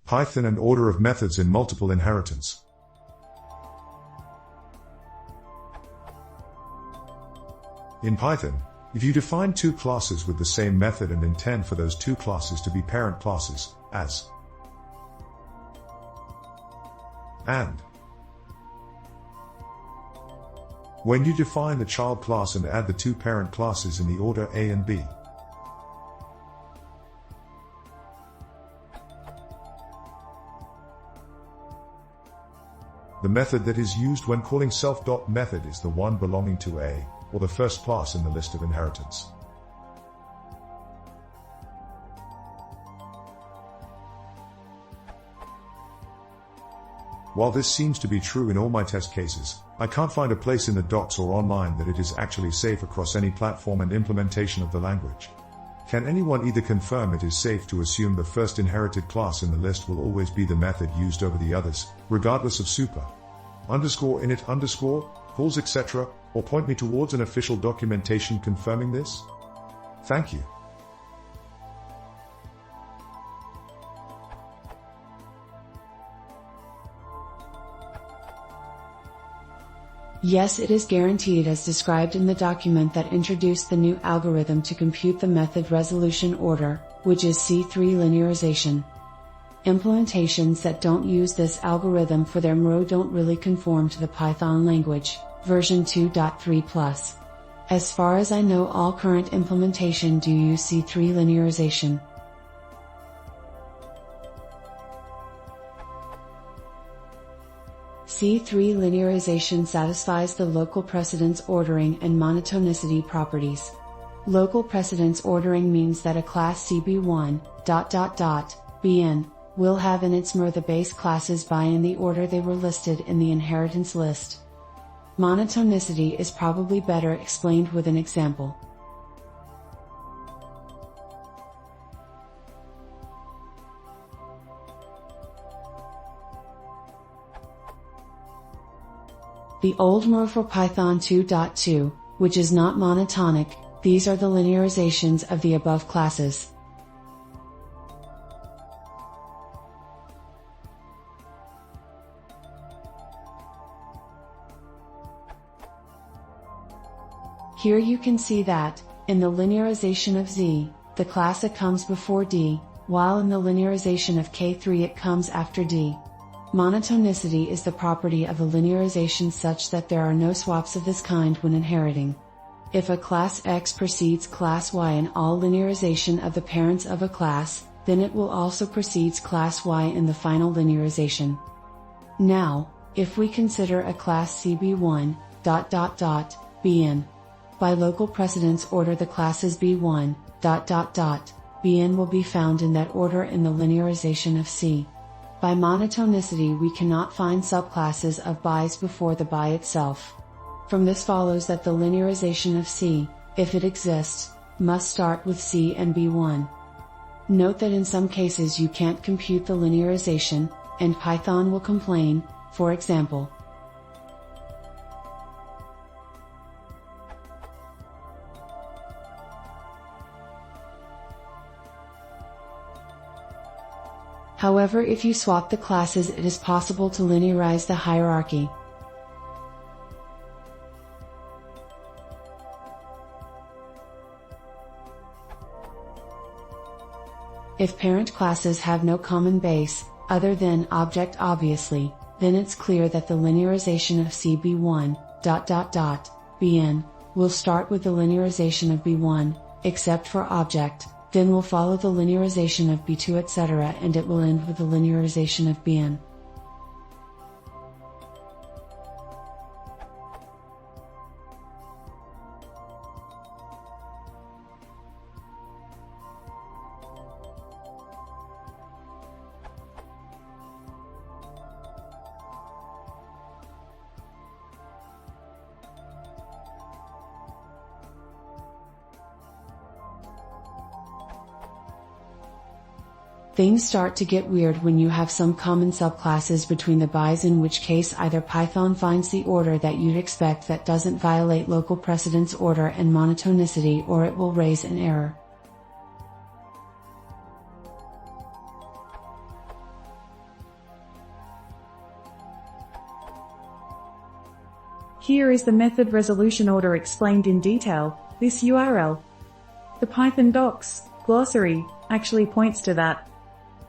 Python and order of methods in multiple inheritance. In Python, if you define two classes with the same method and intend for those two classes to be parent classes, as and when you define the child class and add the two parent classes in the order A and B, the method that is used when calling self.method is the one belonging to A, or the first class in the list of inheritance. While this seems to be true in all my test cases, I can't find a place in the docs or online that it is actually safe across any platform and implementation of the language. Can anyone either confirm it is safe to assume the first inherited class in the list will always be the method used over the others, regardless of super, _init_, calls etc., or point me towards an official documentation confirming this? Thank you. Yes, it is guaranteed as described in the document that introduced the new algorithm to compute the method resolution order, which is C3 linearization. Implementations that don't use this algorithm for their MRO don't really conform to the Python language, version 2.3+. As far as I know, all current implementation do use C3 linearization. C3 linearization satisfies the local precedence ordering and monotonicity properties. Local precedence ordering means that a class CB1, Bn, will have in its MR the base classes by in the order they were listed in the inheritance list. Monotonicity is probably better explained with an example. The old MR for Python 2.2, which is not monotonic, these are the linearizations of the above classes. Here you can see that, in the linearization of Z, the class A comes before D, while in the linearization of K3 it comes after D. Monotonicity is the property of a linearization such that there are no swaps of this kind when inheriting. If a class X precedes class Y in all linearization of the parents of a class, then it will also precedes class Y in the final linearization. Now, if we consider a class CB1, Bn. By local precedence order the classes B1, Bn will be found in that order in the linearization of C. By monotonicity we cannot find subclasses of bis before the bi itself. From this follows that the linearization of C, if it exists, must start with C and B1. Note that in some cases you can't compute the linearization, and Python will complain, for example. However, if you swap the classes, it is possible to linearize the hierarchy. If parent classes have no common base, other than object obviously, then it's clear that the linearization of CB1, Bn, will start with the linearization of B1, except for object, then will follow the linearization of B2 etc. and it will end with the linearization of Bn. Things start to get weird when you have some common subclasses between the bis, in which case either Python finds the order that you'd expect that doesn't violate local precedence order and monotonicity, or it will raise an error. Here is the method resolution order explained in detail. This URL, the Python docs glossary, actually points to that.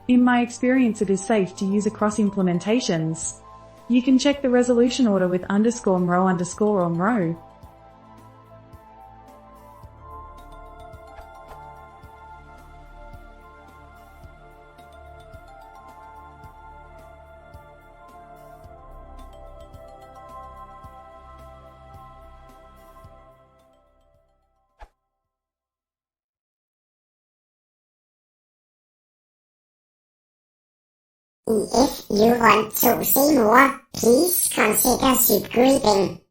In my experience, it is safe to use across implementations. You can check the resolution order with _row_on row. If you want to see more, please consider subscribing.